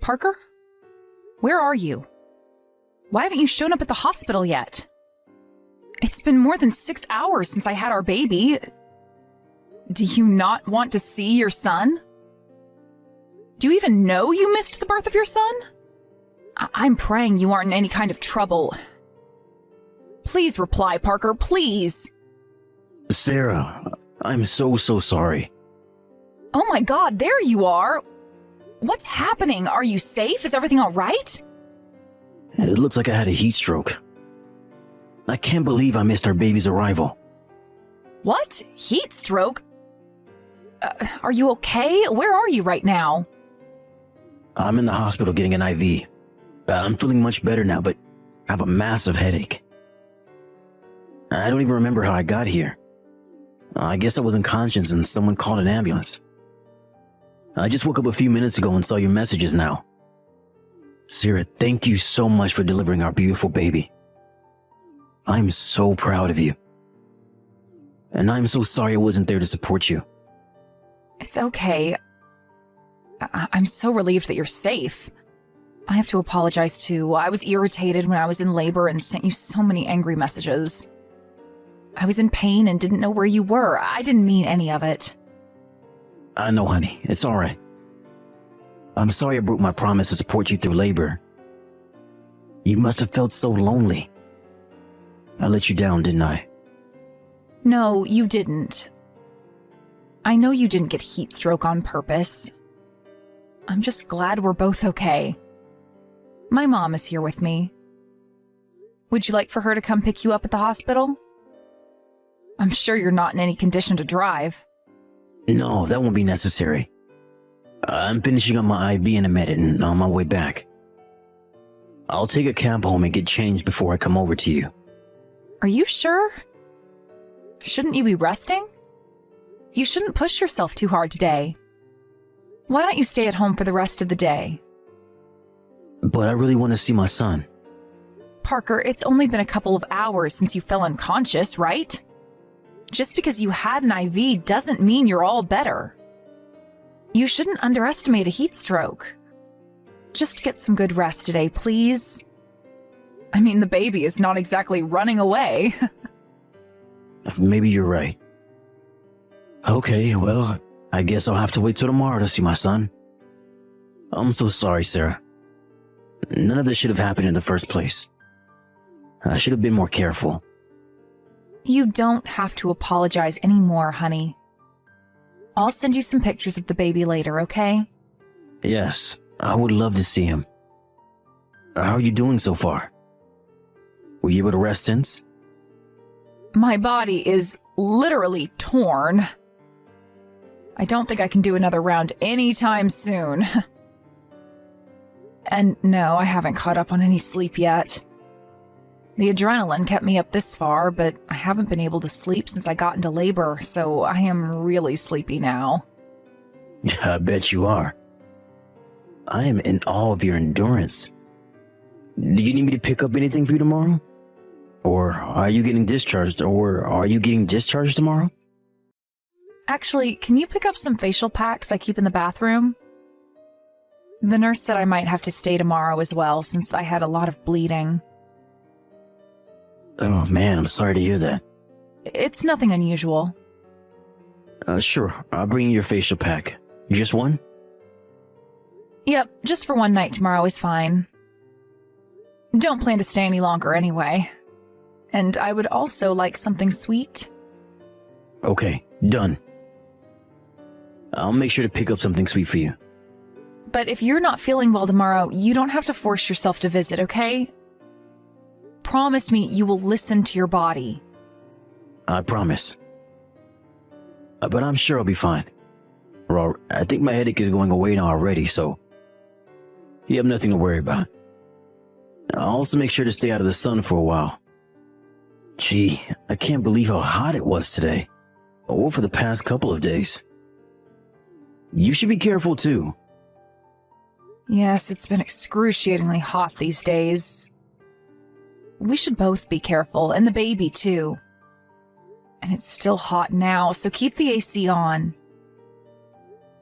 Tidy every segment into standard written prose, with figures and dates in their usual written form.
Parker? Where are you? Why haven't you shown up at the hospital yet? It's been more than 6 hours since I had our baby. Do you not want to see your son? Do you even know you missed the birth of your son? I'm praying you aren't in any kind of trouble. Please reply, Parker, please. Sarah, I'm so sorry. Oh my God, there you are. What's happening? Are you safe? Is everything all right? It looks like I had a heat stroke. I can't believe I missed our baby's arrival. What? Heat stroke? Are you okay? Where are you right now? I'm in the hospital getting an IV. I'm feeling much better now, but I have a massive headache. I don't even remember how I got here. I guess I was unconscious and someone called an ambulance. I just woke up a few minutes ago and saw your messages now. Sarah, thank you so much for delivering our beautiful baby. I'm so proud of you. And I'm so sorry I wasn't there to support you. It's okay. I'm so relieved that you're safe. I have to apologize too. I was irritated when I was in labor and sent you so many angry messages. I was in pain and didn't know where you were. I didn't mean any of it. I know, honey. It's all right. I'm sorry I broke my promise to support you through labor. You must have felt so lonely. I let you down, didn't I? No, you didn't. I know you didn't get heat stroke on purpose. I'm just glad we're both okay. My mom is here with me. Would you like for her to come pick you up at the hospital? I'm sure you're not in any condition to drive. No, that won't be necessary. I'm finishing up my IV in a minute and on my way back. I'll take a cab home and get changed before I come over to you. Are you sure? Shouldn't you be resting? You shouldn't push yourself too hard today. Why don't you stay at home for the rest of the day? But I really want to see my son. Parker, it's only been a couple of hours since you fell unconscious, right? Just because you had an IV doesn't mean you're all better. You shouldn't underestimate a heat stroke. Just get some good rest today, please. I mean, the baby is not exactly running away. Maybe you're right. Okay, well, I guess I'll have to wait till tomorrow to see my son. I'm so sorry, Sarah. None of this should have happened in the first place. I should have been more careful. You don't have to apologize anymore, honey. I'll send you some pictures of the baby later, okay? Yes, I would love to see him. How are you doing so far? Were you able to rest since? My body is literally torn. I don't think I can do another round anytime soon. And no, I haven't caught up on any sleep yet. The adrenaline kept me up this far, but I haven't been able to sleep since I got into labor, so I am really sleepy now. I bet you are. I am in awe of your endurance. Do you need me to pick up anything for you tomorrow? Or are you getting discharged tomorrow? Actually, can you pick up some facial packs I keep in the bathroom? The nurse said I might have to stay tomorrow as well, since I had a lot of bleeding. Oh man, I'm sorry to hear that. It's nothing unusual. Sure, I'll bring you your facial pack. Just one? Yep, just for one night tomorrow is fine. Don't plan to stay any longer anyway. And I would also like something sweet. Okay, done. I'll make sure to pick up something sweet for you. But if you're not feeling well tomorrow, you don't have to force yourself to visit, okay? Promise me you will listen to your body. I promise. But I'm sure I'll be fine. Well, I think my headache is going away now already, so you have nothing to worry about. I'll also make sure to stay out of the sun for a while. Gee, I can't believe how hot it was today. Or for the past couple of days. You should be careful too. Yes, it's been excruciatingly hot these days. We should both be careful, and the baby too. And it's still hot now, so keep the AC on.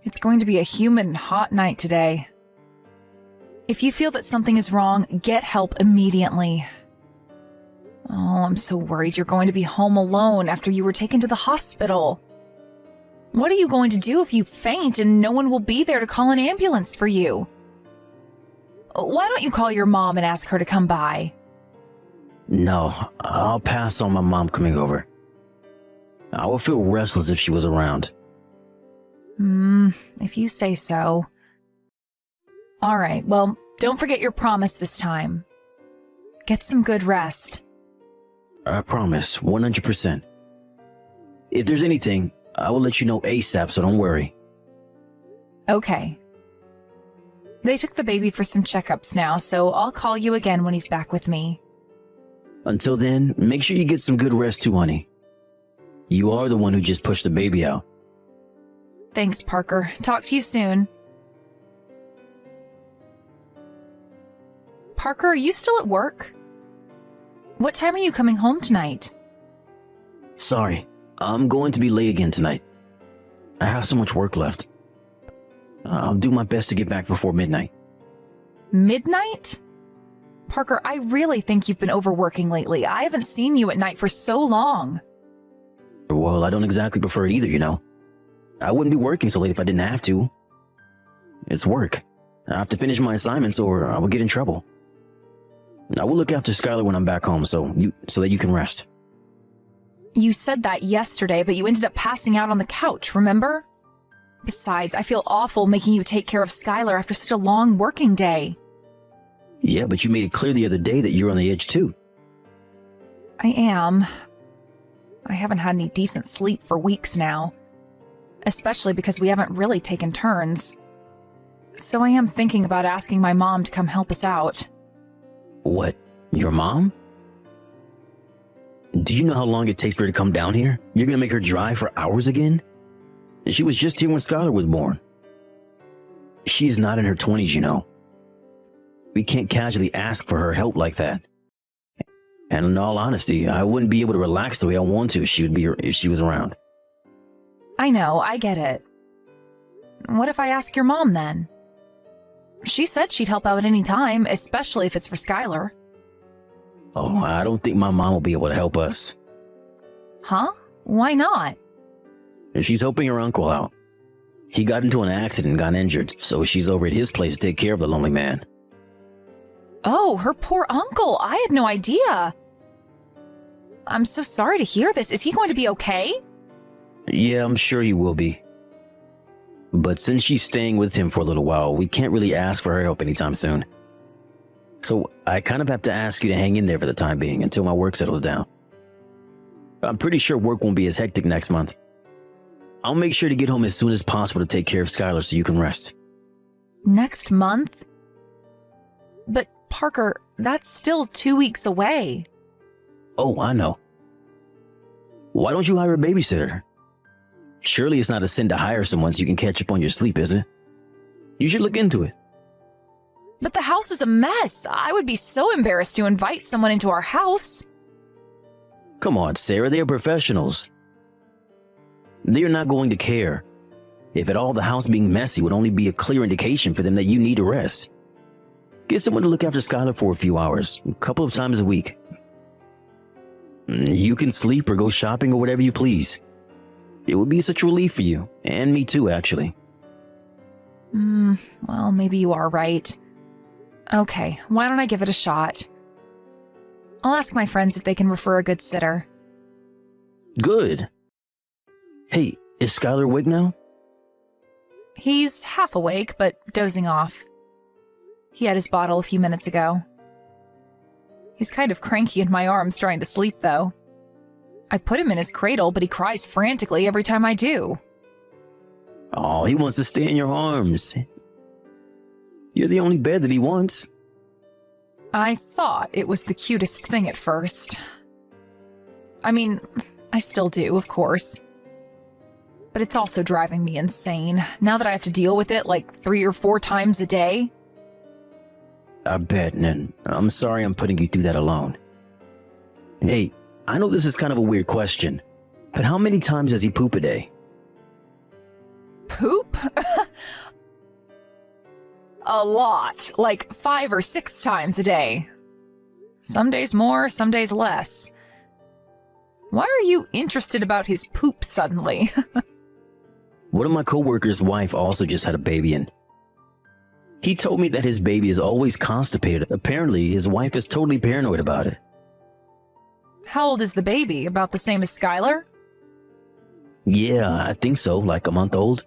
It's going to be a humid and hot night today. If you feel that something is wrong, get help immediately. Oh, I'm so worried you're going to be home alone after you were taken to the hospital. What are you going to do if you faint and no one will be there to call an ambulance for you? Why don't you call your mom and ask her to come by? No, I'll pass on my mom coming over. I would feel restless if she was around. If you say so. All right, well, don't forget your promise this time. Get some good rest. I promise, 100%. If there's anything, I will let you know ASAP, so don't worry. Okay. They took the baby for some checkups now, so I'll call you again when he's back with me. Until then, make sure you get some good rest too, honey. You are the one who just pushed the baby out. Thanks, Parker. Talk to you soon. Parker, are you still at work? What time are you coming home tonight? Sorry, I'm going to be late again tonight. I have so much work left. I'll do my best to get back before midnight. Midnight? Parker, I really think you've been overworking lately. I haven't seen you at night for so long. Well, I don't exactly prefer it either, you know. I wouldn't be working so late if I didn't have to. It's work. I have to finish my assignments or I will get in trouble. I will look after Skylar when I'm back home so that you can rest. You said that yesterday, but you ended up passing out on the couch, remember? Besides, I feel awful making you take care of Skylar after such a long working day. Yeah, but you made it clear the other day that you're on the edge too. I am. I haven't had any decent sleep for weeks now. Especially because we haven't really taken turns. So I am thinking about asking my mom to come help us out. What? Your mom? Do you know how long it takes for her to come down here? You're gonna make her drive for hours again? She was just here when Skylar was born. She's not in her 20s, you know. We can't casually ask for her help like that. And in all honesty, I wouldn't be able to relax the way I want to if she was around. I know, I get it. What if I ask your mom then? She said she'd help out at any time, especially if it's for Skylar. Oh, I don't think my mom will be able to help us. Huh? Why not? She's helping her uncle out. He got into an accident and got injured, so she's over at his place to take care of the lonely man. Oh, her poor uncle. I had no idea. I'm so sorry to hear this. Is he going to be okay? Yeah, I'm sure he will be. But since she's staying with him for a little while, we can't really ask for her help anytime soon. So I kind of have to ask you to hang in there for the time being until my work settles down. I'm pretty sure work won't be as hectic next month. I'll make sure to get home as soon as possible to take care of Skylar so you can rest. Next month? But Parker, that's still 2 weeks away. Oh, I know. Why don't you hire a babysitter? Surely it's not a sin to hire someone so you can catch up on your sleep, is it? You should look into it. But the house is a mess. I would be so embarrassed to invite someone into our house. Come on, Sarah, they are professionals. They are not going to care. If at all, the house being messy would only be a clear indication for them that you need to rest. Get someone to look after Skylar for a few hours, a couple of times a week. You can sleep or go shopping or whatever you please. It would be such a relief for you, and me too, actually. Well, maybe you are right. Okay, why don't I give it a shot? I'll ask my friends if they can refer a good sitter. Good. Hey, is Skylar awake now? He's half awake, but dozing off. He had his bottle a few minutes ago. He's kind of cranky in my arms trying to sleep, though. I put him in his cradle, but he cries frantically every time I do. Oh, he wants to stay in your arms. You're the only bed that he wants. I thought it was the cutest thing at first. I mean, I still do, of course. But it's also driving me insane, now that I have to deal with it like 3 or 4 times a day. I bet, and I'm sorry I'm putting you through that alone. Hey, I know this is kind of a weird question, but how many times does he poop a day? Poop? A lot, like 5 or 6 times a day. Some days more, some days less. Why are you interested about his poop suddenly? One of my coworkers' wife also just had a baby, and he told me that his baby is always constipated. Apparently, his wife is totally paranoid about it. How old is the baby? About the same as Skylar? Yeah, I think so, like a month old.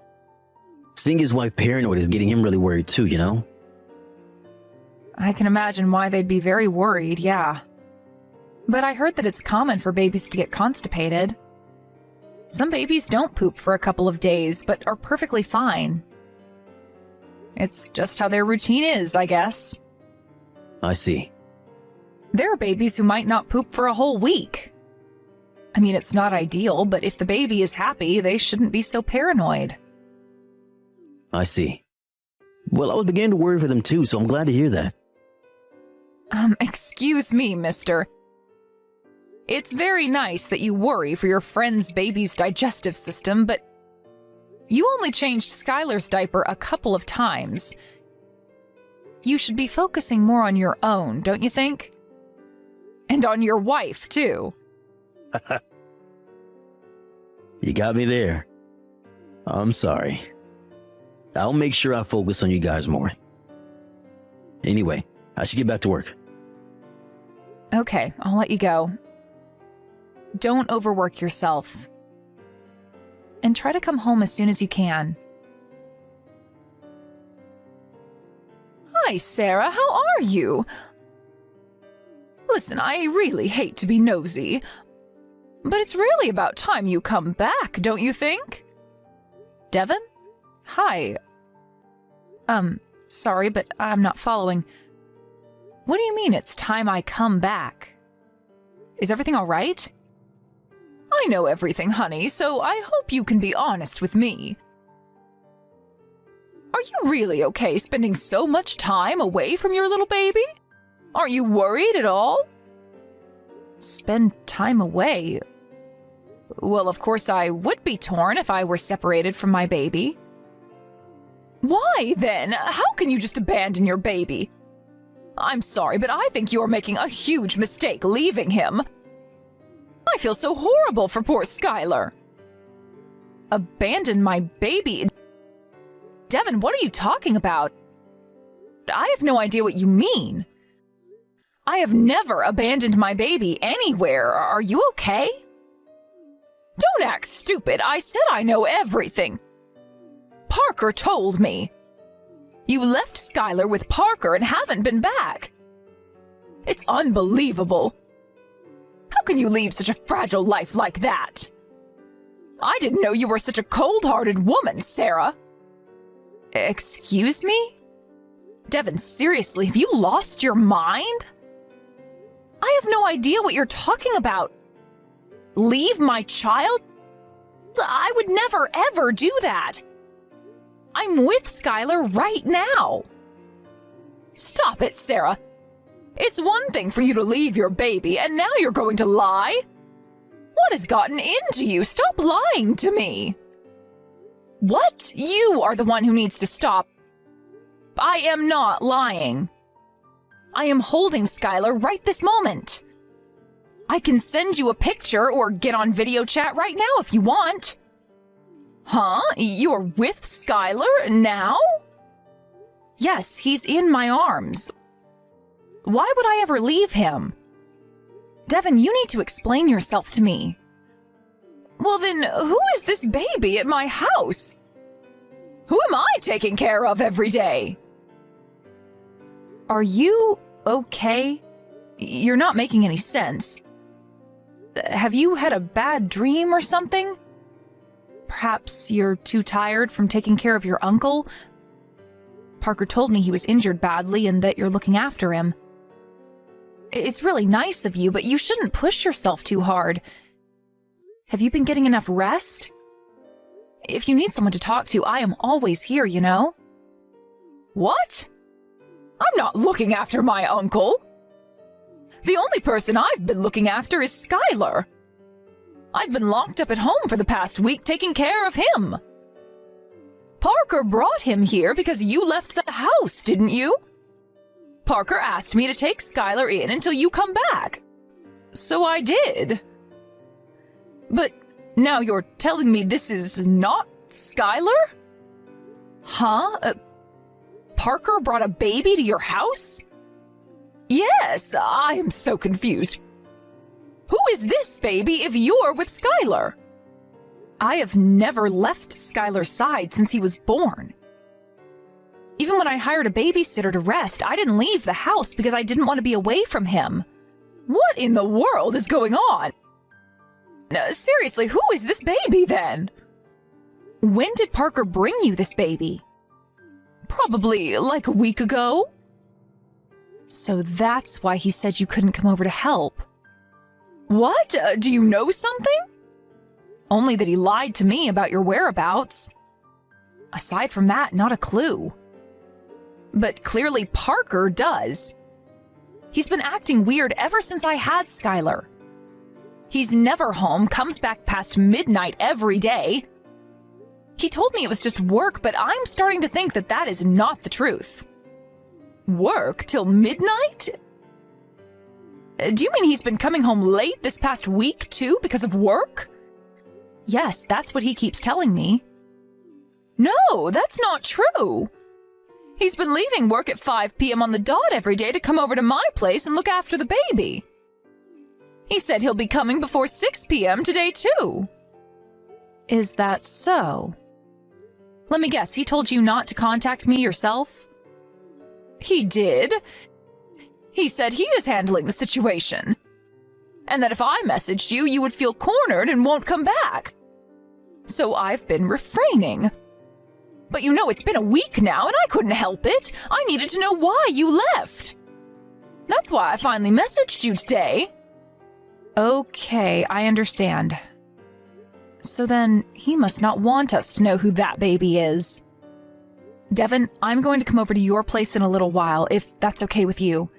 Seeing his wife paranoid is getting him really worried too, you know? I can imagine why they'd be very worried, yeah. But I heard that it's common for babies to get constipated. Some babies don't poop for a couple of days, but are perfectly fine. It's just how their routine is, I guess. I see. There are babies who might not poop for a whole week. I mean, it's not ideal, but if the baby is happy, they shouldn't be so paranoid. I see. Well, I was beginning to worry for them too, so I'm glad to hear that. Excuse me, mister. It's very nice that you worry for your friend's baby's digestive system, but you only changed Skylar's diaper a couple of times. You should be focusing more on your own, don't you think? And on your wife, too. You got me there. I'm sorry. I'll make sure I focus on you guys more. Anyway, I should get back to work. Okay, I'll let you go. Don't overwork yourself. And try to come home as soon as you can. Hi, Sarah, how are you? Listen, I really hate to be nosy, but it's really about time you come back, don't you think? Devin? Hi. Sorry, but I'm not following. What do you mean it's time I come back? Is everything all right? I know everything, honey, so I hope you can be honest with me. Are you really okay spending so much time away from your little baby? Aren't you worried at all? Spend time away? Well, of course I would be torn if I were separated from my baby. Why, then? How can you just abandon your baby? I'm sorry, but I think you're making a huge mistake leaving him. I feel so horrible for poor Skylar. Abandon my baby? Devin, what are you talking about? I have no idea what you mean. I have never abandoned my baby anywhere. Are you okay? Don't act stupid. I said I know everything. Parker told me. You left Skylar with Parker and haven't been back. It's unbelievable. How can you leave such a fragile life like that? I didn't know you were such a cold-hearted woman, Sarah. Excuse me? Devin, seriously, have you lost your mind? I have no idea what you're talking about. Leave my child? I would never, ever do that. I'm with Skylar right now. Stop it, Sarah. It's one thing for you to leave your baby, and now you're going to lie? What has gotten into you? Stop lying to me. What? You are the one who needs to stop. I am not lying. I am holding Skylar right this moment. I can send you a picture or get on video chat right now if you want. Huh? You're with Skylar now? Yes, he's in my arms. Why would I ever leave him? Devin, you need to explain yourself to me. Well then, who is this baby at my house? Who am I taking care of every day? Are you okay? You're not making any sense. Have you had a bad dream or something? Perhaps you're too tired from taking care of your uncle? Parker told me he was injured badly and that you're looking after him. It's really nice of you, but you shouldn't push yourself too hard. Have you been getting enough rest? If you need someone to talk to, I am always here, you know? What? I'm not looking after my uncle. The only person I've been looking after is Skylar. I've been locked up at home for the past week taking care of him. Parker brought him here because you left the house, didn't you? Parker asked me to take Skylar in until you come back. So I did. But now you're telling me this is not Skylar? Huh? Parker brought a baby to your house? Yes, I am so confused. Who is this baby if you're with Skylar? I have never left Skylar's side since he was born. Even when I hired a babysitter to rest, I didn't leave the house because I didn't want to be away from him. What in the world is going on? Seriously, who is this baby then? When did Parker bring you this baby? Probably like a week ago. So that's why he said you couldn't come over to help. What? Do you know something? Only that he lied to me about your whereabouts. Aside from that, not a clue. But clearly Parker does. He's been acting weird ever since I had Skylar. He's never home, comes back past midnight every day. He told me it was just work, but I'm starting to think that that is not the truth. Work till midnight? Do you mean he's been coming home late this past week too because of work? Yes, that's what he keeps telling me. No, that's not true. He's been leaving work at 5 p.m. on the dot every day to come over to my place and look after the baby. He said he'll be coming before 6 p.m. today too. Is that so? Let me guess, he told you not to contact me yourself? He did. He said he is handling the situation. And that if I messaged you, you would feel cornered and won't come back. So I've been refraining. But you know it's been a week now and I couldn't help it. I needed to know why you left. That's why I finally messaged you today. Okay, I understand. So then, he must not want us to know who that baby is. Devin, I'm going to come over to your place in a little while, if that's okay with you.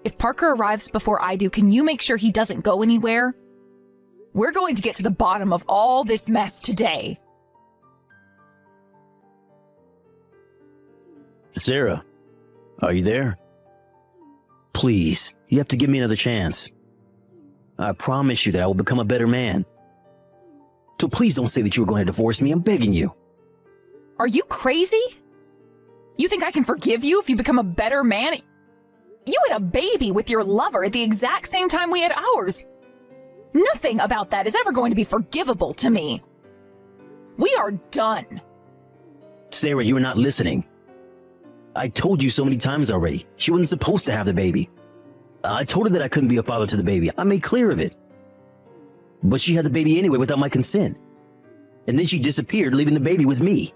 If Parker arrives before I do, can you make sure he doesn't go anywhere? We're going to get to the bottom of all this mess today. Sarah, are you there? Please, you have to give me another chance. I promise you that I will become a better man. So please don't say that you were going to divorce me. I'm begging you. Are you crazy? You think I can forgive you if you become a better man? You had a baby with your lover at the exact same time we had ours. Nothing about that is ever going to be forgivable to me. We are done. Sarah, you are not listening. I told you so many times already. She wasn't supposed to have the baby. I told her that I couldn't be a father to the baby. I made clear of it. But she had the baby anyway without my consent. And then she disappeared, leaving the baby with me.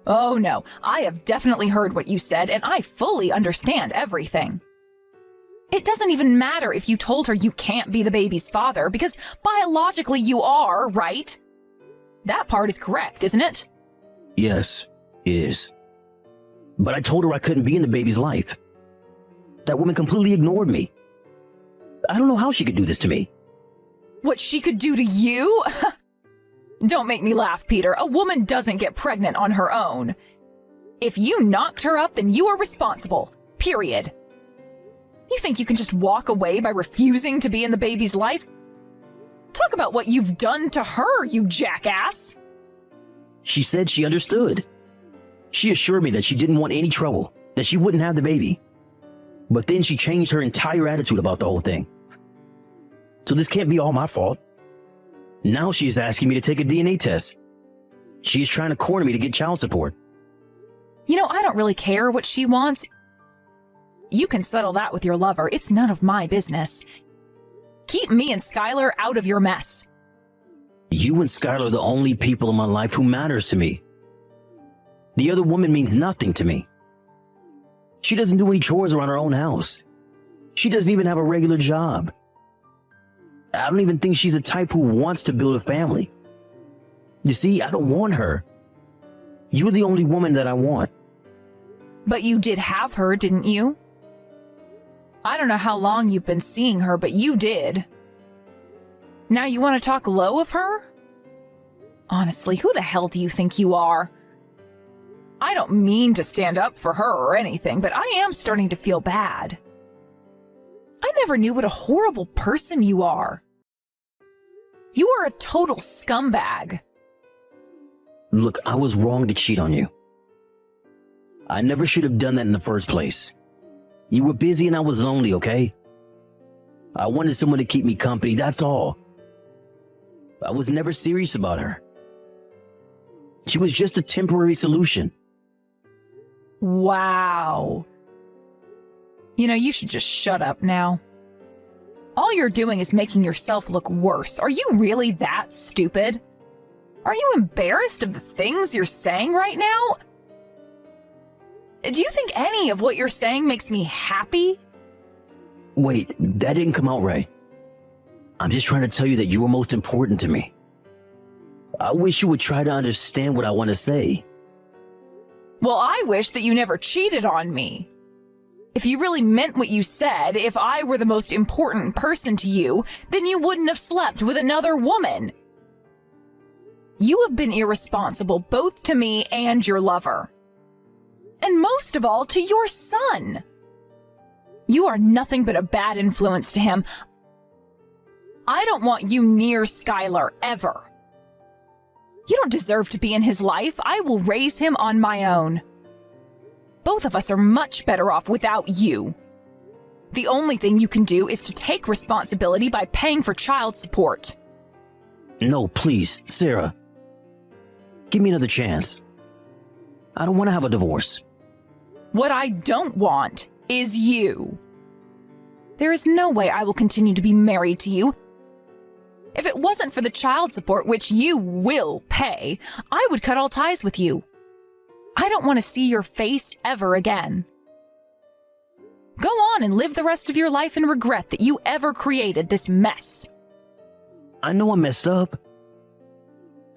Oh no, I have definitely heard what you said, and I fully understand everything. It doesn't even matter if you told her you can't be the baby's father, because biologically you are, right? That part is correct, isn't it? Yes, it is. But I told her I couldn't be in the baby's life. That woman completely ignored me. I don't know how she could do this to me. What she could do to you? Don't make me laugh, Peter. A woman doesn't get pregnant on her own. If you knocked her up, then you are responsible. Period. You think you can just walk away by refusing to be in the baby's life? Talk about what you've done to her, you jackass. She said she understood. She assured me that she didn't want any trouble, that she wouldn't have the baby. But then she changed her entire attitude about the whole thing. So this can't be all my fault. Now she is asking me to take a DNA test. She is trying to corner me to get child support. You know, I don't really care what she wants. You can settle that with your lover. It's none of my business. Keep me and Skylar out of your mess. You and Skylar are the only people in my life who matters to me. The other woman means nothing to me. She doesn't do any chores around her own house. She doesn't even have a regular job. I don't even think she's the type who wants to build a family. You see, I don't want her. You're the only woman that I want. But you did have her, didn't you? I don't know how long you've been seeing her, but you did. Now you want to talk low of her? Honestly, who the hell do you think you are? I don't mean to stand up for her or anything, but I am starting to feel bad. I never knew what a horrible person you are. You are a total scumbag. Look, I was wrong to cheat on you. I never should have done that in the first place. You were busy and I was lonely, okay? I wanted someone to keep me company, that's all. I was never serious about her. She was just a temporary solution. Wow. You know, you should just shut up now. All you're doing is making yourself look worse. Are you really that stupid? Are you embarrassed of the things you're saying right now? Do you think any of what you're saying makes me happy? Wait, that didn't come out right. I'm just trying to tell you that you were most important to me. I wish you would try to understand what I want to say. Well, I wish that you never cheated on me. If you really meant what you said, if I were the most important person to you, then you wouldn't have slept with another woman. You have been irresponsible both to me and your lover. And most of all, to your son. You are nothing but a bad influence to him. I don't want you near Skylar ever. You don't deserve to be in his life. I will raise him on my own. Both of us are much better off without you. The only thing you can do is to take responsibility by paying for child support. No, please, Sarah. Give me another chance. I don't want to have a divorce. What I don't want is you. There is no way I will continue to be married to you. If it wasn't for the child support, which you will pay, I would cut all ties with you. I don't want to see your face ever again. Go on and live the rest of your life and regret that you ever created this mess. I know I messed up.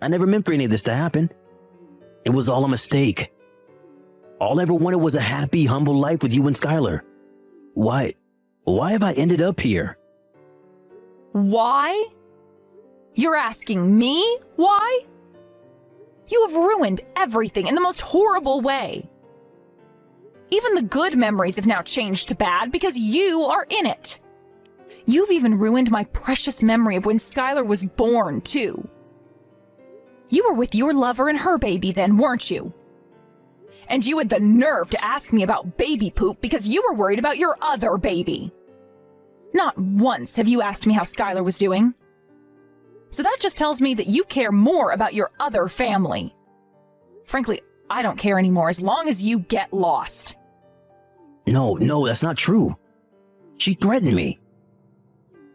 I never meant for any of this to happen. It was all a mistake. All I ever wanted was a happy, humble life with you and Skylar. Why have I ended up here? Why? You're asking me why? You have ruined everything in the most horrible way. Even the good memories have now changed to bad because you are in it. You've even ruined my precious memory of when Skylar was born, too. You were with your lover and her baby then, weren't you? And you had the nerve to ask me about baby poop because you were worried about your other baby. Not once have you asked me how Skylar was doing. So that just tells me that you care more about your other family. Frankly, I don't care anymore as long as you get lost. No, that's not true. She threatened me.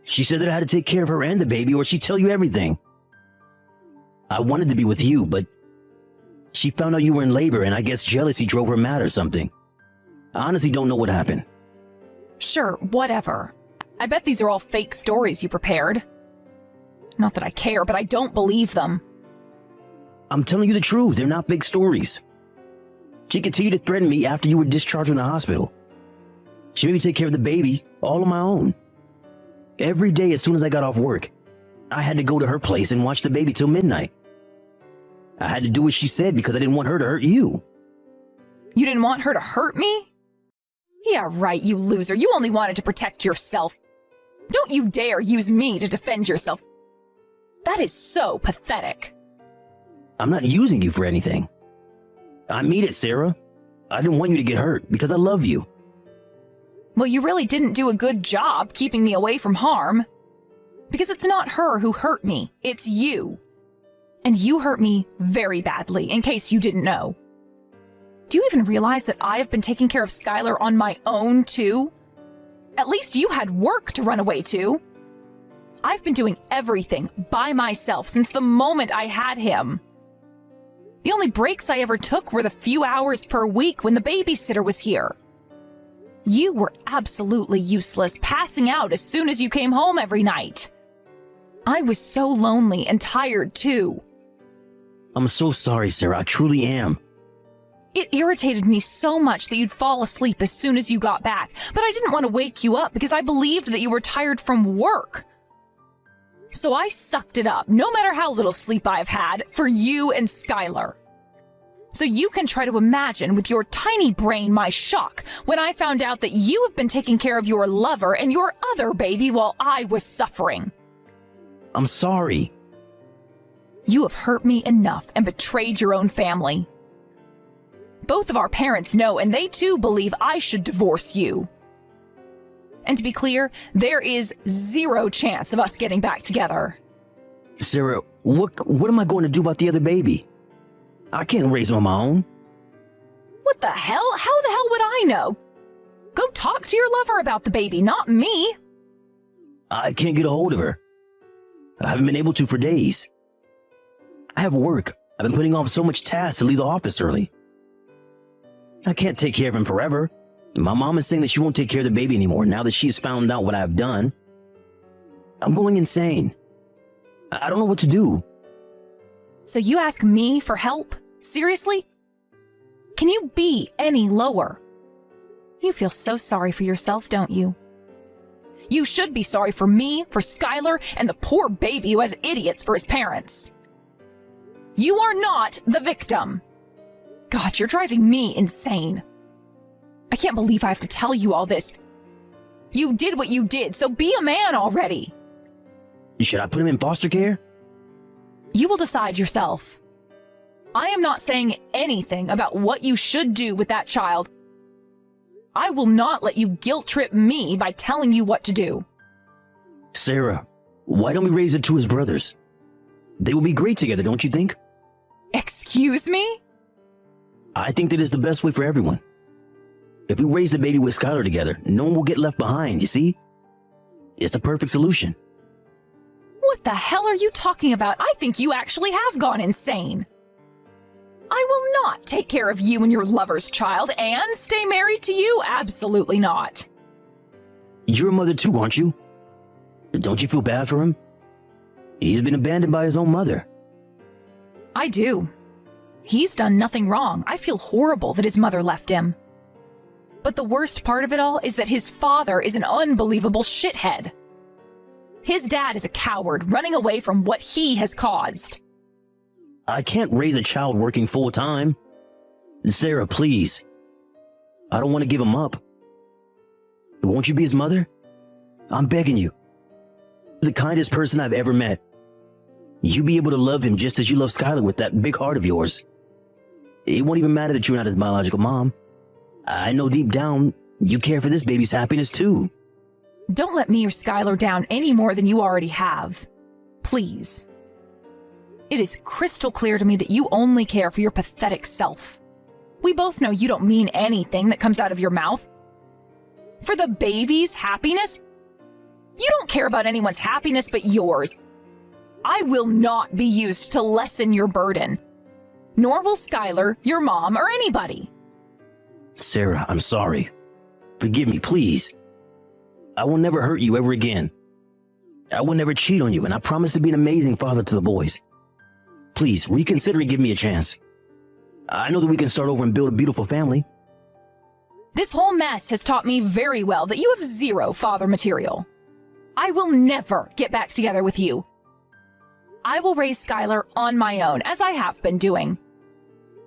She said that I had to take care of her and the baby or she'd tell you everything. I wanted to be with you, but she found out you were in labor and I guess jealousy drove her mad or something. I honestly don't know what happened. Sure, whatever. I bet these are all fake stories you prepared. Not that I care, but I don't believe them. I'm telling you the truth, they're not big stories. She continued to threaten me after you were discharged from the hospital. She made me take care of the baby all on my own. Every day as soon as I got off work, I had to go to her place and watch the baby till midnight. I had to do what she said because I didn't want her to hurt you. You didn't want her to hurt me? Yeah, right, you loser. You only wanted to protect yourself. Don't you dare use me to defend yourself. That is so pathetic. I'm not using you for anything. I mean it, Sarah. I didn't want you to get hurt because I love you. Well, you really didn't do a good job keeping me away from harm. Because it's not her who hurt me, it's you. And you hurt me very badly, in case you didn't know. Do you even realize that I have been taking care of Skylar on my own, too? At least you had work to run away to. I've been doing everything by myself since the moment I had him. The only breaks I ever took were the few hours per week when the babysitter was here. You were absolutely useless, passing out as soon as you came home every night. I was so lonely and tired, too. I'm so sorry, Sarah. I truly am. It irritated me so much that you'd fall asleep as soon as you got back, but I didn't want to wake you up because I believed that you were tired from work. So I sucked it up, no matter how little sleep I've had, for you and Skylar. So you can try to imagine with your tiny brain my shock when I found out that you have been taking care of your lover and your other baby while I was suffering. I'm sorry. You have hurt me enough and betrayed your own family. Both of our parents know, and they too believe I should divorce you. And to be clear, there is zero chance of us getting back together. Sarah, what am I going to do about the other baby? I can't raise him on my own. What the hell? How the hell would I know? Go talk to your lover about the baby, not me. I can't get a hold of her. I haven't been able to for days. I have work. I've been putting off so much tasks to leave the office early. I can't take care of him forever. My mom is saying that she won't take care of the baby anymore now that she has found out what I have done. I'm going insane. I don't know what to do. So you ask me for help? Seriously? Can you be any lower? You feel so sorry for yourself, don't you? You should be sorry for me, for Skylar, and the poor baby who has idiots for his parents. You are not the victim. God, you're driving me insane. I can't believe I have to tell you all this. You did what you did, so be a man already. Should I put him in foster care? You will decide yourself. I am not saying anything about what you should do with that child. I will not let you guilt trip me by telling you what to do. Sarah, why don't we raise it to his brothers? They will be great together, don't you think? Excuse me? I think that is the best way for everyone. If we raise the baby with Skylar together, no one will get left behind, you see? It's the perfect solution. What the hell are you talking about? I think you actually have gone insane. I will not take care of you and your lover's child and stay married to you. Absolutely not. You're a mother too, aren't you? Don't you feel bad for him? He's been abandoned by his own mother. I do. He's done nothing wrong. I feel horrible that his mother left him. But the worst part of it all is that his father is an unbelievable shithead. His dad is a coward running away from what he has caused. I can't raise a child working full time. Sarah, please. I don't want to give him up. Won't you be his mother? I'm begging you. The kindest person I've ever met. You be able to love him just as you love Skylar with that big heart of yours. It won't even matter that you're not his biological mom. I know deep down you care for this baby's happiness too. Don't let me or Skylar down any more than you already have. Please. It is crystal clear to me that you only care for your pathetic self. We both know you don't mean anything that comes out of your mouth. For the baby's happiness? You don't care about anyone's happiness but yours. I will not be used to lessen your burden. Nor will Skylar, your mom, or anybody. Sarah, I'm sorry. Forgive me, please. I will never hurt you ever again. I will never cheat on you, and I promise to be an amazing father to the boys. Please, reconsider and give me a chance. I know that we can start over and build a beautiful family. This whole mess has taught me very well that you have zero father material. I will never get back together with you. I will raise Skylar on my own, as I have been doing.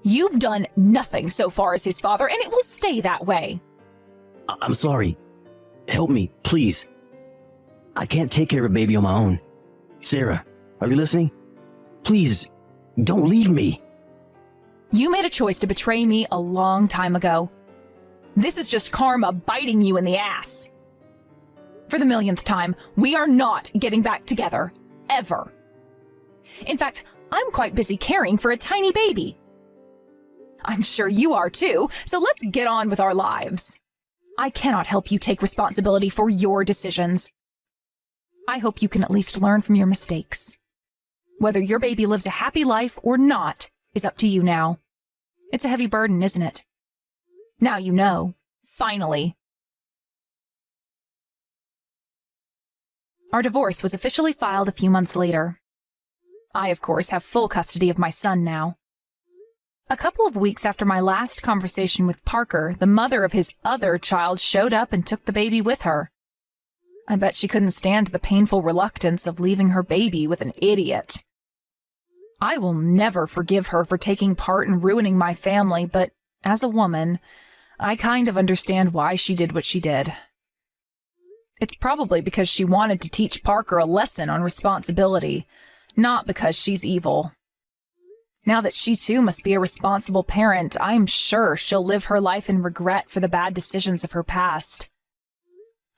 You've done nothing so far as his father, and it will stay that way. I'm sorry. Help me, please. I can't take care of a baby on my own. Sarah, are you listening? Please, don't leave me. You made a choice to betray me a long time ago. This is just karma biting you in the ass. For the millionth time, we are not getting back together. Ever. In fact, I'm quite busy caring for a tiny baby. I'm sure you are too, so let's get on with our lives. I cannot help you take responsibility for your decisions. I hope you can at least learn from your mistakes. Whether your baby lives a happy life or not is up to you now. It's a heavy burden, isn't it? Now you know. Finally. Our divorce was officially filed a few months later. I, of course, have full custody of my son now. A couple of weeks after my last conversation with Parker, the mother of his other child showed up and took the baby with her. I bet she couldn't stand the painful reluctance of leaving her baby with an idiot. I will never forgive her for taking part in ruining my family, but as a woman, I kind of understand why she did what she did. It's probably because she wanted to teach Parker a lesson on responsibility, not because she's evil. Now that she too must be a responsible parent, I'm sure she'll live her life in regret for the bad decisions of her past.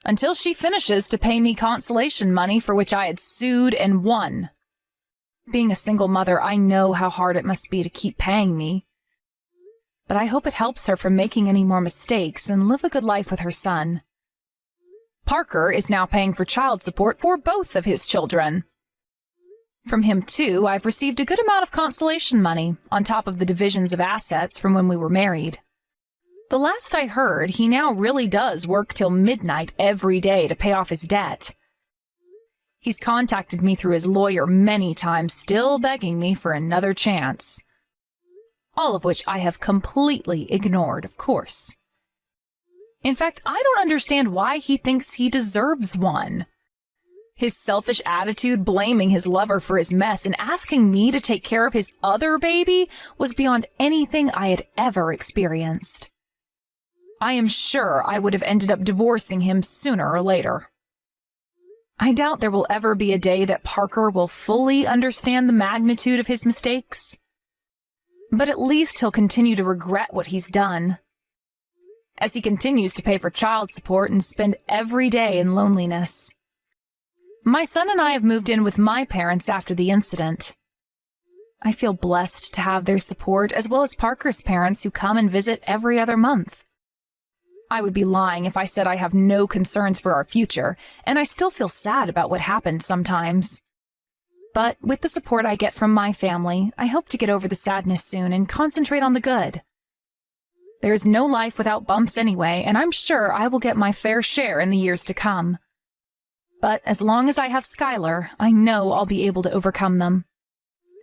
Until she finishes to pay me consolation money for which I had sued and won. Being a single mother, I know how hard it must be to keep paying me. But I hope it helps her from making any more mistakes and live a good life with her son. Parker is now paying for child support for both of his children. From him, too, I've received a good amount of consolation money, on top of the divisions of assets from when we were married. The last I heard, he now really does work till midnight every day to pay off his debt. He's contacted me through his lawyer many times, still begging me for another chance. All of which I have completely ignored, of course. In fact, I don't understand why he thinks he deserves one. His selfish attitude, blaming his lover for his mess and asking me to take care of his other baby, was beyond anything I had ever experienced. I am sure I would have ended up divorcing him sooner or later. I doubt there will ever be a day that Parker will fully understand the magnitude of his mistakes. But at least he'll continue to regret what he's done, as he continues to pay for child support and spend every day in loneliness. My son and I have moved in with my parents after the incident. I feel blessed to have their support, as well as Parker's parents, who come and visit every other month. I would be lying if I said I have no concerns for our future, and I still feel sad about what happened sometimes. But with the support I get from my family, I hope to get over the sadness soon and concentrate on the good. There is no life without bumps anyway, and I'm sure I will get my fair share in the years to come. But as long as I have Skylar, I know I'll be able to overcome them.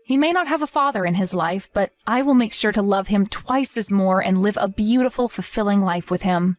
He may not have a father in his life, but I will make sure to love him twice as more and live a beautiful, fulfilling life with him.